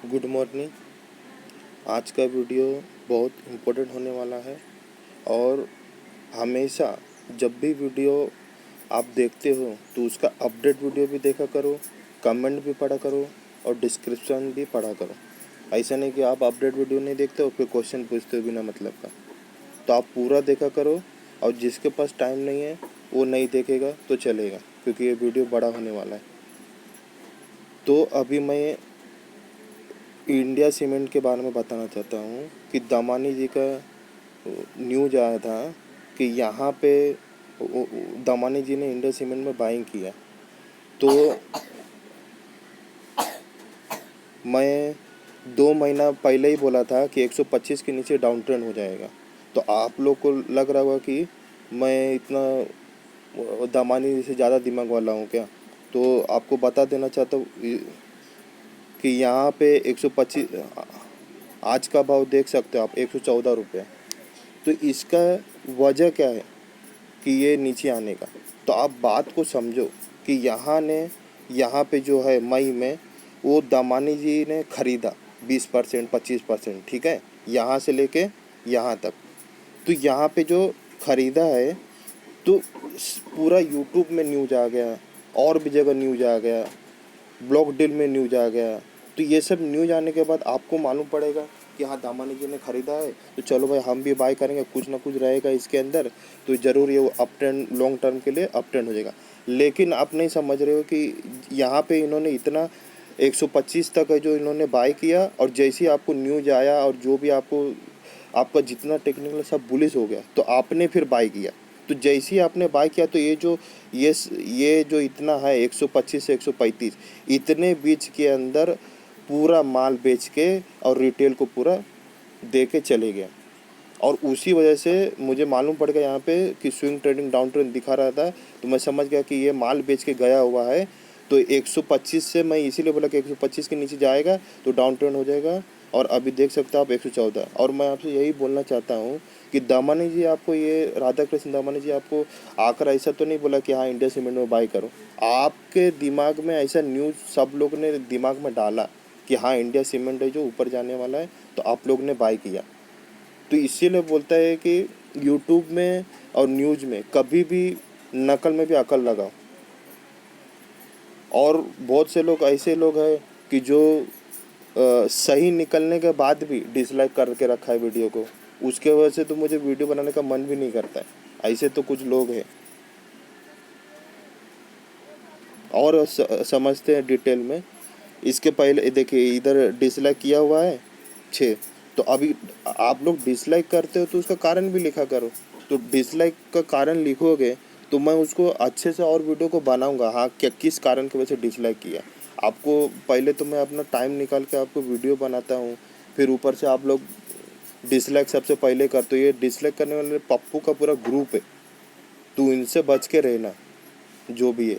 Good morning. आज का video बहुत इम्पोर्टेंट होने वाला है और हमेशा जब भी वीडियो आप देखते हो तो उसका अपडेट वीडियो भी देखा करो, कमेंट भी पढ़ा करो और डिस्क्रिप्शन भी पढ़ा करो। ऐसा नहीं कि आप अपडेट वीडियो नहीं देखते हो फिर क्वेश्चन पूछते हो बिना मतलब का। तो आप पूरा देखा करो और जिसके पास टाइम नहीं है वो नहीं देखेगा तो चलेगा, क्योंकि ये वीडियो बड़ा होने वाला है। तो अभी मैं इंडिया सीमेंट के बारे में बताना चाहता हूँ कि दामानी जी का न्यूज आया था कि यहाँ पे दामानी जी ने इंडिया सीमेंट में बाइंग किया। तो मैं 2 महीना पहले ही बोला था कि 125 के नीचे डाउन ट्रेंड हो जाएगा। तो आप लोग को लग रहा होगा कि मैं इतना दामानी जी से ज़्यादा दिमाग वाला हूँ क्या। तो आपको बता देना चाहता हूँ कि यहाँ पे 125 आज का भाव देख सकते हो आप, 114 रुपये। तो इसका वजह क्या है कि ये नीचे आने का। तो आप बात को समझो कि यहाँ पे जो है मई में वो दामानी जी ने ख़रीदा 20% 25%, ठीक है, यहाँ से लेके यहाँ तक। तो यहाँ पे जो ख़रीदा है तो पूरा यूट्यूब में न्यूज आ गया और भी जगह न्यूज आ गया, ब्लॉक डील में न्यूज आ गया। तो ये सब न्यूज आने के बाद आपको मालूम पड़ेगा कि हाँ दामानी जी ने ख़रीदा है तो चलो भाई हम भी बाय करेंगे, कुछ ना कुछ रहेगा इसके अंदर, तो ज़रूर ये अप ट्रेंड लॉन्ग टर्म के लिए अप ट्रेंड हो जाएगा। लेकिन आप नहीं समझ रहे हो कि यहाँ पे इन्होंने इतना 125 तक है जो इन्होंने बाय किया, और जैसे ही आपको न्यूज आया और जो भी आपका जितना टेक्निकल सब बुलिश हो गया तो आपने फिर बाय किया। तो जैसे ही आपने बाय किया तो ये जो इतना है 125 से 135, इतने बीच के अंदर पूरा माल बेच के और रिटेल को पूरा दे के चले गया। और उसी वजह से मुझे मालूम पड़ गया यहाँ पे कि स्विंग ट्रेडिंग डाउन ट्रेंड दिखा रहा था, तो मैं समझ गया कि ये माल बेच के गया हुआ है। तो 125 से मैं इसीलिए बोला कि 125 के नीचे जाएगा तो डाउन ट्रेंड हो जाएगा। और अभी देख सकते हो आप 114। और मैं आपसे यही बोलना चाहता हूँ कि दामानी जी आपको, ये राधा कृष्ण दामानी जी आपको आकर ऐसा तो नहीं बोला कि हाँ इंडिया सीमेंट में बाय करो। आपके दिमाग में ऐसा न्यूज़ सब लोग ने दिमाग में डाला कि हाँ इंडिया सीमेंट है जो ऊपर जाने वाला है, तो आप लोग ने बाय किया। तो इसीलिए बोलता है कि यूट्यूब में और न्यूज़ में कभी भी नकल में भी अकल लगाओ। और बहुत से लोग ऐसे लोग हैं कि जो सही निकलने के बाद भी डिसलाइक करके रखा है वीडियो को, उसके वजह से तो मुझे वीडियो बनाने का मन भी नहीं करता है। ऐसे तो कुछ लोग हैं। और समझते हैं डिटेल में। इसके पहले देखिए इधर डिसलाइक किया हुआ है 6। तो अभी आप लोग डिसलाइक करते हो तो उसका कारण भी लिखा करो। तो डिसलाइक का कारण लिखोगे तो मैं उसको अच्छे से और वीडियो को बनाऊंगा, हाँ क्या किस कारण की वजह से डिसलाइक किया। आपको पहले तो मैं अपना टाइम निकाल के आपको वीडियो बनाता हूँ, फिर ऊपर से आप लोग डिसलाइक सबसे पहले करते हो। ये डिसलाइक करने वाले पप्पू का पूरा ग्रुप है, तो इनसे बच के रहना जो भी है।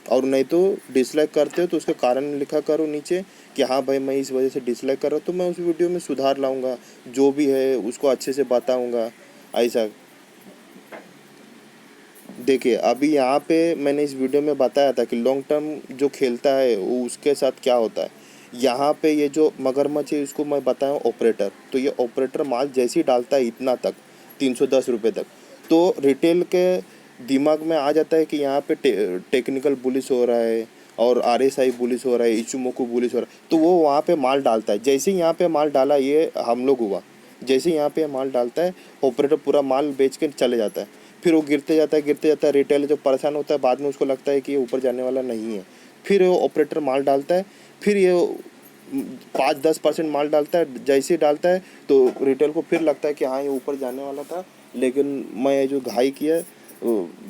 और नहीं तो डिसलाइक करते हो तो उसका कारण लिखा करो नीचे कि हाँ भाई मैं इस वजह से डिसलाइक कर रहा हूँ, तो मैं उस वीडियो में सुधार लाऊंगा, जो भी है उसको अच्छे से बताऊंगा। ऐसा देखिए अभी यहाँ पे मैंने इस वीडियो में बताया था कि लॉन्ग टर्म जो खेलता है वो उसके साथ क्या होता है। यहाँ पे ये जो मगरमच्छ है इसको मैं बताया ऑपरेटर, तो ये ऑपरेटर माल जैसे ही डालता है इतना तक 310 रुपये तक, तो रिटेल के दिमाग में आ जाता है कि यहाँ पे टेक्निकल बुलिश हो रहा है और आरएसआई बुलिश हो रहा है, इचुमोकू बुलिश हो रहा है, तो वो वहाँ पे माल डालता है। जैसे ही यहाँ पे माल डाला, ये हम लोग हुआ, जैसे ही यहाँ पे माल डालता है ऑपरेटर पूरा माल बेच के चले जाता है। फिर वो गिरते जाता है, रिटेल जो परेशान होता है बाद में उसको लगता है कि ये ऊपर जाने वाला नहीं है, फिर वो ऑपरेटर माल डालता है, फिर ये 5-10% माल डालता है। जैसे ही डालता है तो रिटेल को फिर लगता है कि हाँ ये ऊपर जाने वाला था, लेकिन मैं जो घाई किया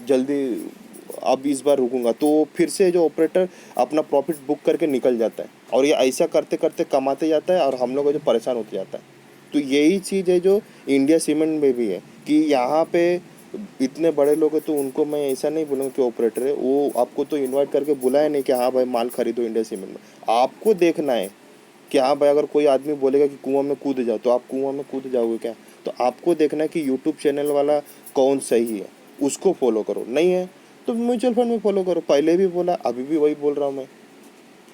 जल्दी अब इस बार रुकूंगा, तो फिर से जो ऑपरेटर अपना प्रॉफिट बुक करके निकल जाता है। और ये ऐसा करते करते कमाते जाता है और हम लोग जो परेशान होते जाता है। तो यही चीज़ है जो इंडिया सीमेंट में भी है कि यहाँ पे इतने बड़े लोग हैं, तो उनको मैं ऐसा नहीं बोलूँगा कि ऑपरेटर है, वो आपको तो इनवाइट करके बुलाया नहीं कि हाँ भाई माल खरीदो इंडिया सीमेंट में। आपको देखना है कि हाँ भाई अगर कोई आदमी बोलेगा कि कुआं में कूद जाओ तो आप कुआं में कूद जाओगे क्या। तो आपको देखना है कि यूट्यूब चैनल वाला कौन सही है, उसको फॉलो करो, नहीं है तो म्यूचुअल फंड में फॉलो करो। पहले भी बोला, अभी भी वही बोल रहा हूँ मैं।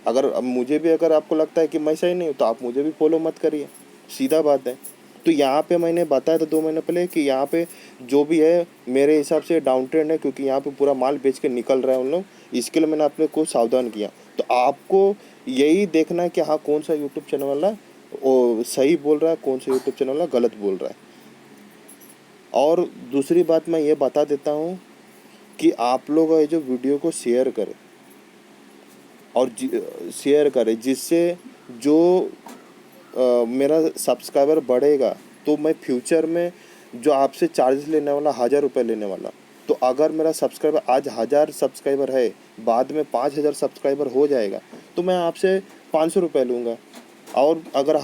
अगर अब मुझे भी अगर आपको लगता है कि मैं सही नहीं हूँ तो आप मुझे भी फॉलो मत करिए, सीधा बात है। तो यहाँ पे मैंने बताया था 2 महीने पहले कि यहाँ पे जो भी है मेरे हिसाब से डाउन ट्रेंड है, क्योंकि यहाँ पे पूरा माल बेच के निकल रहा है उन लोग। इसके लिए मैंने अपने को सावधान किया। तो आपको यही देखना है कि हाँ कौन सा यूट्यूब चैनल वाला वो सही बोल रहा है, कौन सा यूट्यूब चैनल वाला गलत बोल रहा है। और दूसरी बात मैं ये बता देता हूँ कि आप लोग ये जो वीडियो को शेयर करें और शेयर करें, जिससे जो मेरा सब्सक्राइबर बढ़ेगा, तो मैं फ्यूचर में जो आपसे चार्जेस लेने वाला 1000 रुपये लेने वाला, तो अगर मेरा सब्सक्राइबर आज 1000 सब्सक्राइबर है, बाद में 5000 सब्सक्राइबर हो जाएगा, तो मैं आपसे 500 रुपये लूँगा। और अगर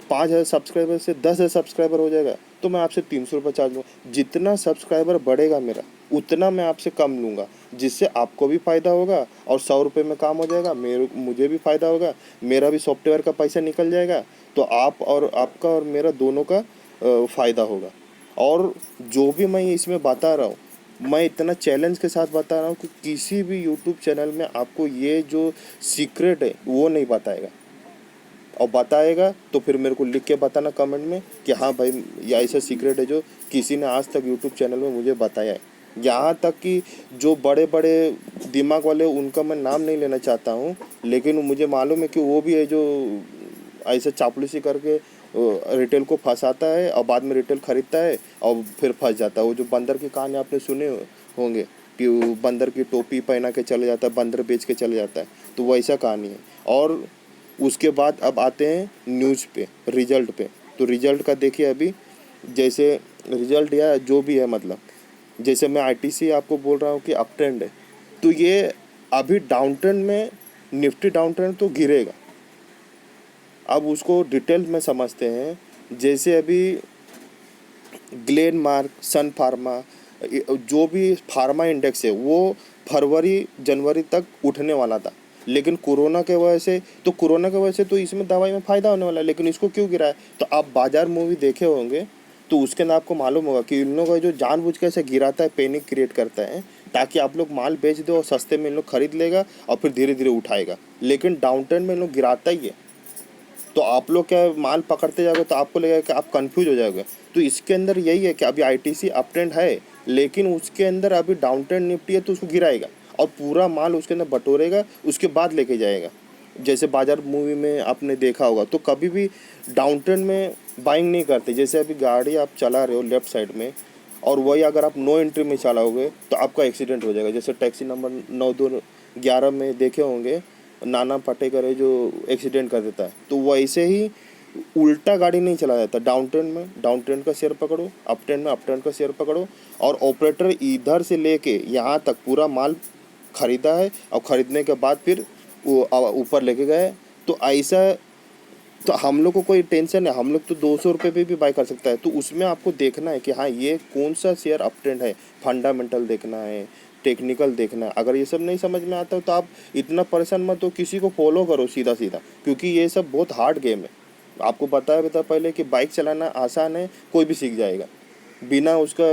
5000 सब्सक्राइबर से 10,000 सब्सक्राइबर हो जाएगा तो मैं आपसे 300 रुपये चार्ज लूँगा। जितना सब्सक्राइबर बढ़ेगा मेरा, उतना मैं आपसे कम लूँगा, जिससे आपको भी फ़ायदा होगा और 100 रुपये में काम हो जाएगा, मुझे भी फ़ायदा होगा, मेरा भी सॉफ्टवेयर का पैसा निकल जाएगा। तो आप और आपका और मेरा दोनों का फ़ायदा होगा। और जो भी मैं इसमें बता रहा हूँ, मैं इतना चैलेंज के साथ बता रहा हूँ कि किसी भी यूट्यूब चैनल में आपको ये जो सीक्रेट है वो नहीं बताएगा। और बताएगा तो फिर मेरे को लिख के बताना कमेंट में कि हाँ भाई ये ऐसा सीक्रेट है जो किसी ने आज तक यूट्यूब चैनल में मुझे बताया है। यहाँ तक कि जो बड़े बड़े दिमाग वाले, उनका मैं नाम नहीं लेना चाहता हूँ, लेकिन मुझे मालूम है कि वो भी है जो ऐसे चापलूसी करके रिटेल को फंसाता है और बाद में रिटेल खरीदता है और फिर फंस जाता है। वो जो बंदर की कहानी आपने सुने होंगे कि वो बंदर की टोपी पहना के चले जाता है, बंदर बेच के चले जाता है, तो वैसा कहानी है। और उसके बाद अब आते हैं न्यूज़ पे, रिजल्ट पे। तो रिजल्ट का देखिए, अभी जैसे रिजल्ट या जो भी है, मतलब जैसे मैं आईटीसी आपको बोल रहा हूँ कि अप ट्रेंड है, तो ये अभी डाउन ट्रेंड में, निफ्टी डाउन ट्रेंड तो गिरेगा। अब उसको डिटेल में समझते हैं। जैसे अभी ग्लेनमार्क, सन फार्मा, जो भी फार्मा इंडेक्स है वो फरवरी जनवरी तक उठने वाला था, लेकिन कोरोना के वजह से, तो कोरोना की वजह से तो इसमें दवाई में फ़ायदा होने वाला है, लेकिन इसको क्यों गिरा है? तो आप बाजार मूवी देखे होंगे तो उसके अंदर आपको मालूम होगा कि इन लोगों का जो जानबूझ के ऐसे गिराता है, पैनिक क्रिएट करता है ताकि आप लोग माल बेच दो और सस्ते में इन लोग खरीद लेगा और फिर धीरे धीरे उठाएगा। लेकिन डाउन ट्रेंड में इन लोग गिराता ही है। तो आप लोग क्या माल पकड़ते जाओगे तो आपको लगेगा कि आप कंफ्यूज हो जाओगे। तो इसके अंदर यही है कि अभी आईटीसी अप ट्रेंड है, लेकिन उसके अंदर अभी डाउन ट्रेंड निफ्टी है, तो उसको गिराएगा और पूरा माल उसके अंदर बटोरेगा, उसके बाद लेके जाएगा। जैसे बाजार मूवी में आपने देखा होगा, तो कभी भी डाउन ट्रेंड में बाइंग नहीं करते। जैसे अभी गाड़ी आप चला रहे हो लेफ्ट साइड में, और वही अगर आप नो एंट्री में चलाओगे तो आपका एक्सीडेंट हो जाएगा। जैसे टैक्सी नंबर 9211 में देखे होंगे, नाना पाटेकर है जो एक्सीडेंट कर देता है, तो वैसे ही उल्टा गाड़ी नहीं चला जाता। डाउन ट्रेंड में डाउन ट्रेंड का शेयर पकड़ो, अप ट्रेंड में अप ट्रेंड का शेयर पकड़ो, और ऑपरेटर इधर से लेके यहाँ तक पूरा माल खरीदा है और ख़रीदने के बाद फिर वो ऊपर लेके गए। तो ऐसा, तो हम लोग को कोई टेंशन है, हम लोग तो 200 रुपये पे भी बाय कर सकता है। तो उसमें आपको देखना है कि हाँ ये कौन सा शेयर अप ट्रेंड है, फंडामेंटल देखना है, टेक्निकल देखना है। अगर ये सब नहीं समझ में आता तो आप इतना परेशान मत हो, किसी को फॉलो करो सीधा सीधा, क्योंकि ये सब बहुत हार्ड गेम है। आपको बताया था पहले कि बाइक चलाना आसान है, कोई भी सीख जाएगा बिना उसका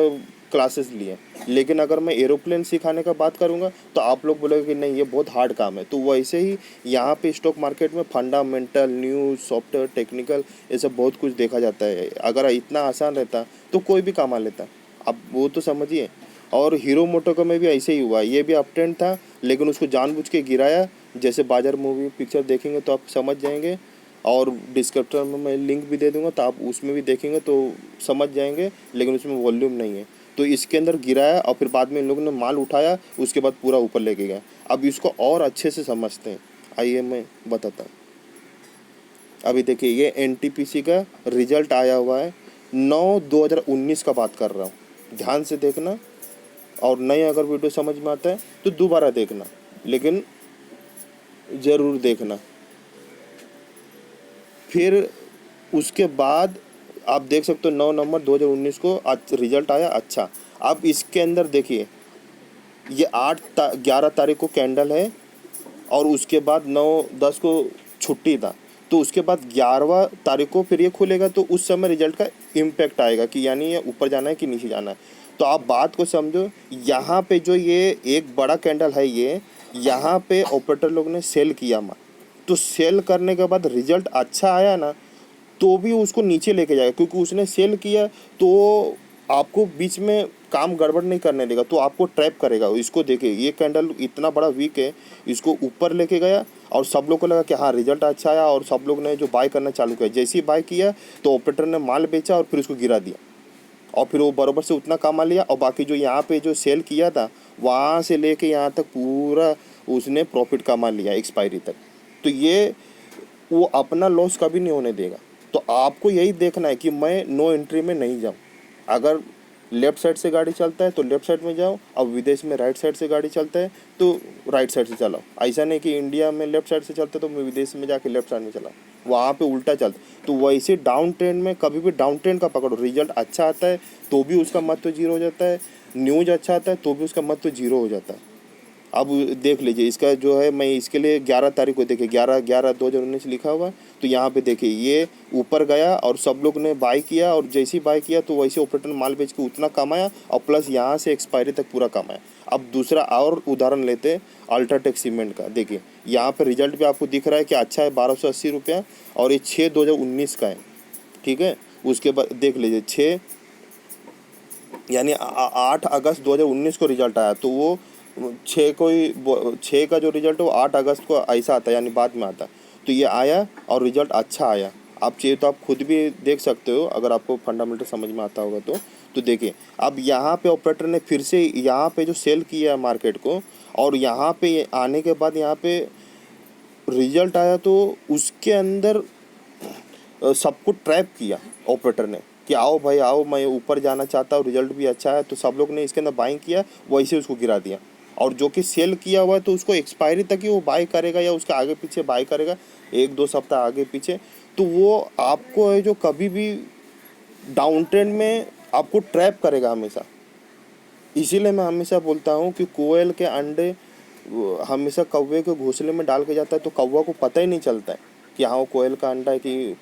क्लासेस लिए। लेकिन अगर मैं एरोप्लेन सिखाने का बात करूँगा तो आप लोग बोलोगे कि नहीं ये बहुत हार्ड काम है। तो वैसे ही यहाँ पे स्टॉक मार्केट में फंडामेंटल, न्यूज़, सॉफ्टवेयर, टेक्निकल, ये सब बहुत कुछ देखा जाता है। अगर इतना आसान रहता तो कोई भी कमा लेता, अब वो तो समझिए। और हीरो मोटोको में भी ऐसे ही हुआ, ये भी अप ट्रेंड था लेकिन उसको जानबूझ के गिराया। जैसे बाजार मूवी पिक्चर देखेंगे तो आप समझ जाएंगे, और डिस्क्रिप्शन में मैं लिंक भी दे दूंगा तो आप उसमें भी देखेंगे तो समझ जाएंगे, लेकिन उसमें वॉल्यूम नहीं है। तो इसके अंदर गिराया और फिर बाद में इन लोगों ने माल उठाया, उसके बाद पूरा ऊपर लेके गया। अब इसको और अच्छे से समझते हैं, आइए मैं बताता हूँ। अभी देखिए ये एनटीपीसी का रिजल्ट आया हुआ है, 9/2019 का बात कर रहा हूँ, ध्यान से देखना। और नहीं अगर वीडियो समझ में आता है तो दोबारा देखना, लेकिन ज़रूर देखना। फिर उसके बाद आप देख सकते हो 9 नवंबर 2019 को आज रिजल्ट आया। अच्छा, अब इसके अंदर देखिए ये 11 तारीख को कैंडल है और उसके बाद 9-10 को छुट्टी था, तो उसके बाद 11वां तारीख को फिर ये खुलेगा, तो उस समय रिजल्ट का इम्पैक्ट आएगा कि यानी ये ऊपर जाना है कि नीचे जाना है। तो आप बात को समझो, यहाँ पे जो ये एक बड़ा कैंडल है, ये यहाँ पे ऑपरेटर लोग ने सेल किया माल, तो सेल करने के बाद रिजल्ट अच्छा आया ना, तो भी उसको नीचे लेके जाएगा, क्योंकि उसने सेल किया तो आपको बीच में काम गड़बड़ नहीं करने देगा, तो आपको ट्रैप करेगा। इसको देखिए, ये कैंडल इतना बड़ा वीक है, इसको ऊपर लेके गया और सब लोग को लगा कि हाँ रिजल्ट अच्छा आया, और सब लोग ने जो बाय करना चालू किया। जैसे ही बाय किया तो ऑपरेटर ने माल बेचा और फिर उसको गिरा दिया, और फिर वो बराबर से उतना कमा लिया, और बाकी जो यहाँ पे जो सेल किया था वहाँ से लेके यहाँ तक पूरा उसने प्रॉफिट कमा लिया एक्सपायरी तक। तो ये वो अपना लॉस कभी नहीं होने देगा। तो आपको यही देखना है कि मैं नो एंट्री में नहीं जाऊँ। अगर लेफ़्ट साइड से गाड़ी चलता है तो लेफ़्ट साइड में जाओ, अब विदेश में राइट साइड से गाड़ी चलता है तो राइट साइड से चलाओ। ऐसा नहीं कि इंडिया में लेफ़्ट साइड से चलता है तो मैं विदेश में जाके लेफ़्ट साइड में चलाऊँ, वहाँ पे उल्टा चलता। तो वैसे डाउन ट्रेंड में कभी भी डाउन ट्रेंड का पकड़ो, रिजल्ट अच्छा आता है तो भी उसका मत तो जीरो हो जाता है, न्यूज अच्छा आता है तो भी उसका मत तो जीरो हो जाता है। अब देख लीजिए, इसका जो है, मैं इसके लिए 11 तारीख को देखिए 11/11/2019 लिखा हुआ है, तो यहाँ पे देखिए ये ऊपर गया और सब लोग ने बाई किया, और जैसे ही बाई किया तो वैसे ऑपरेटर माल बेच के उतना कमाया, और प्लस यहाँ से एक्सपायरी तक पूरा कमाया। अब दूसरा और उदाहरण लेते हैं अल्ट्राटेक सीमेंट का। देखिए यहाँ पे रिजल्ट भी आपको दिख रहा है कि अच्छा है, 1280 रुपया, और ये 6/2019 का है, ठीक है। उसके बाद देख लीजिए 6 यानी 8 अगस्त 2019 को रिजल्ट आया, तो वो 6 का जो रिजल्ट है वो 8 अगस्त को ऐसा आता है, यानी बाद में आता है। तो ये आया और रिजल्ट अच्छा आया। आप चाहिए तो आप खुद भी देख सकते हो, अगर आपको फंडामेंटल समझ में आता होगा तो देखिए अब यहाँ पे ऑपरेटर ने फिर से यहाँ पे जो सेल किया है मार्केट को, और यहाँ पे आने के बाद यहाँ पे रिजल्ट आया, तो उसके अंदर सबको ट्रैप किया ऑपरेटर ने कि आओ भाई आओ, मैं ऊपर जाना चाहता हूँ, रिजल्ट भी अच्छा है। तो सब लोग ने इसके अंदर बाइंग किया, वैसे उसको गिरा दिया। और जो कि सेल किया हुआ है तो उसको एक्सपायरी तक ही वो बाय करेगा, या उसके आगे पीछे बाय करेगा 1-2 सप्ताह आगे पीछे। तो वो आपको है जो कभी भी डाउन ट्रेंड में आपको ट्रैप करेगा हमेशा। इसीलिए मैं हमेशा बोलता हूँ कि कोयल के अंडे हमेशा कौवे के घोंसले में डाल के जाता है, तो कौवा को पता ही नहीं चलता है कि हाँ वो कोयल का अंडा है कि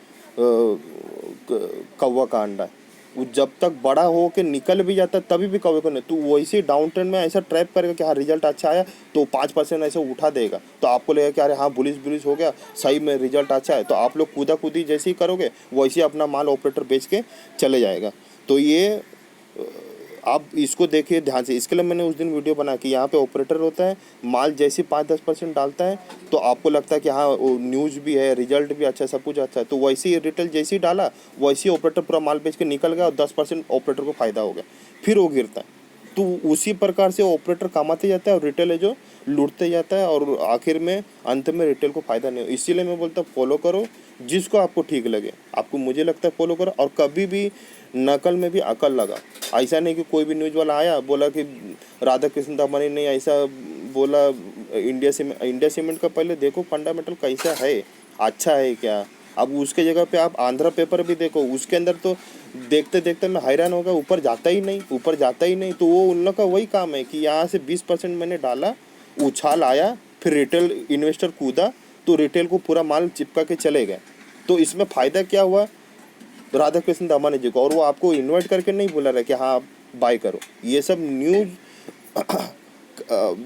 कौवा का अंडा है। वो जब तक बड़ा हो के निकल भी जाता है तभी भी कौवे को नहीं। तो वैसे डाउन ट्रेंड में ऐसा ट्रैप करेगा कि हाँ रिजल्ट अच्छा आया तो 5% ऐसे उठा देगा, तो आपको लगेगा कि अरे हाँ बुलिश बुलिश हो गया, सही में रिजल्ट अच्छा है, तो आप लोग कूदा कूदी जैसे ही करोगे वैसे ही अपना माल ऑपरेटर बेच के चले जाएगा। तो ये आप इसको देखिए ध्यान से। इसके लिए मैंने उस दिन वीडियो बना कि यहाँ पे ऑपरेटर होता है, माल जैसे 5-10% डालता है तो आपको लगता है कि हाँ वो न्यूज़ भी है, रिजल्ट भी अच्छा है, सब कुछ अच्छा है, तो वैसे ही रिटेल जैसे ही डाला वैसे ही ऑपरेटर पूरा माल बेच के निकल गया और 10% ऑपरेटर को फ़ायदा हो गया, फिर वो गिरता है। तो उसी प्रकार से ऑपरेटर कमाते जाता है और रिटेल है जो लूटते जाता है, और आखिर में अंत में रिटेल को फ़ायदा नहीं हो। इसीलिए मैं बोलता हूँ फॉलो करो जिसको आपको ठीक लगे। आपको मुझे लगता है फॉलो करो, और कभी भी नकल में भी अकल लगा। ऐसा नहीं कि कोई भी न्यूज़ वाला आया बोला कि राधा कृष्ण दमानी ने ऐसा बोला, इंडिया सीमेंट का पहले देखो फंडामेंटल कैसा है, अच्छा है क्या। अब उसके जगह पे आप आंध्रा पेपर भी देखो, उसके अंदर तो देखते देखते मैं हैरान हो गया, ऊपर जाता ही नहीं, ऊपर जाता ही नहीं। तो वो उन लोग का वही काम है कि यहाँ से 20% मैंने डाला, उछाल आया, फिर रिटेल इन्वेस्टर कूदा तो रिटेल को पूरा माल चिपका के चले गए। तो इसमें फ़ायदा क्या हुआ राधा कृष्ण दामानी जी को, और वो आपको इन्वाइट करके नहीं बोला रहा कि हाँ आप बाय करो। ये सब न्यूज़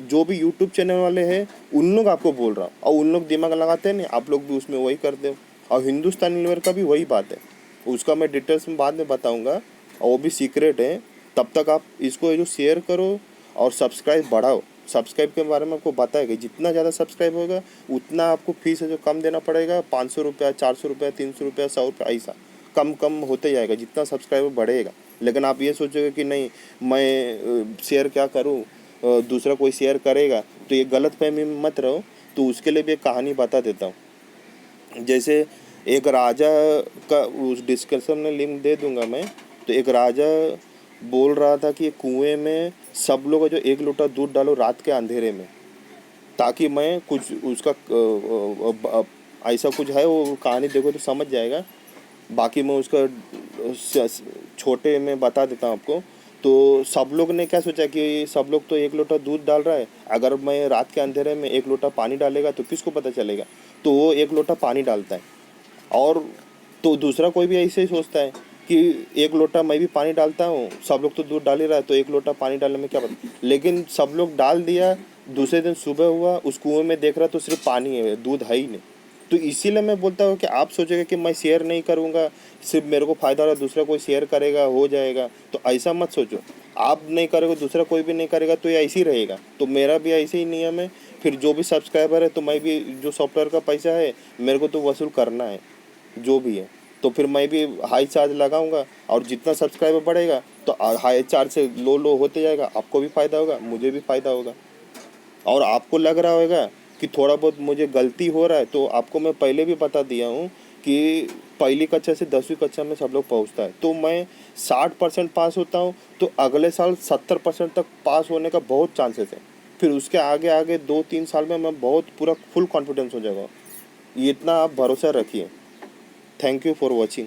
जो भी यूट्यूब चैनल वाले हैं उन लोग आपको बोल रहा, और उन लोग दिमाग लगाते हैं नहीं, आप लोग भी उसमें वही करते हो। और हिंदुस्तानी लीवर का भी वही बात है, उसका मैं डिटेल्स में बाद में बताऊंगा, और वो भी सीक्रेट है। तब तक आप इसको जो शेयर करो और सब्सक्राइब बढ़ाओ। सब्सक्राइब के बारे में आपको बताएगा, जितना ज़्यादा सब्सक्राइब होगा उतना आपको फीस है जो कम देना पड़ेगा, 500 रुपया, 400 रुपया, 300 रुपया, 100 रुपया, ऐसा कम कम होते जाएगा जितना सब्सक्राइबर बढ़ेगा। लेकिन आप ये सोचोगे कि नहीं मैं शेयर क्या करूँ, दूसरा कोई शेयर करेगा, तो ये गलत फहमी में मत रहो। तो उसके लिए भी एक कहानी बता देता हूँ। जैसे एक राजा का, उस डिस्कशन में लिंक दे दूंगा मैं। तो एक राजा बोल रहा था कि कुएं में सब लोग जो 1 लोटा दूध डालो रात के अंधेरे में, ताकि मैं कुछ उसका ऐसा कुछ है, वो कहानी देखो तो समझ जाएगा। बाकी मैं उसका छोटे में बता देता हूँ आपको। तो सब लोग ने क्या सोचा कि सब लोग तो 1 लोटा दूध डाल रहा है, अगर मैं रात के अंधेरे में 1 लोटा पानी डालेगा तो किसको पता चलेगा। तो वो 1 लोटा पानी डालता है, और तो दूसरा कोई भी ऐसे ही सोचता है कि एक लोटा मैं भी पानी डालता हूँ, सब लोग तो दूध डाल ही रहा है, तो एक लोटा पानी डालने में क्या पता, लेकिन सब लोग डाल दिया। दूसरे दिन सुबह हुआ, उस कुएं में देख रहा तो सिर्फ पानी है, दूध है ही नहीं। तो इसीलिए मैं बोलता हूँ कि आप सोचेंगे कि मैं शेयर नहीं करूँगा, सिर्फ मेरे को फ़ायदा हो रहा है, दूसरा कोई शेयर करेगा हो जाएगा, तो ऐसा मत सोचो। आप नहीं करोगे, दूसरा कोई भी नहीं करेगा, तो ये ऐसे ही रहेगा। तो मेरा भी ऐसे ही नियम है। फिर जो भी सब्सक्राइबर है, तो मैं भी जो सॉफ्टवेयर का पैसा है मेरे को तो वसूल करना है, जो भी है। तो फिर मैं भी हाई चार्ज लगाऊंगा, और जितना सब्सक्राइबर बढ़ेगा तो हाई चार्ज से लो होते जाएगा। आपको भी फ़ायदा होगा, मुझे भी फ़ायदा होगा। और आपको लग रहा होगा कि थोड़ा बहुत मुझे गलती हो रहा है, तो आपको मैं पहले भी बता दिया हूँ कि पहली कक्षा से 10वीं कक्षा में सब लोग पहुँचता है, तो मैं 60% पास होता हूँ, तो अगले साल 70% तक पास होने का बहुत चांसेस है। फिर उसके आगे आगे 2-3 साल में मैं बहुत पूरा फुल कॉन्फिडेंस हो जाएगा। ये इतना आप भरोसा रखिए। Thank you for watching.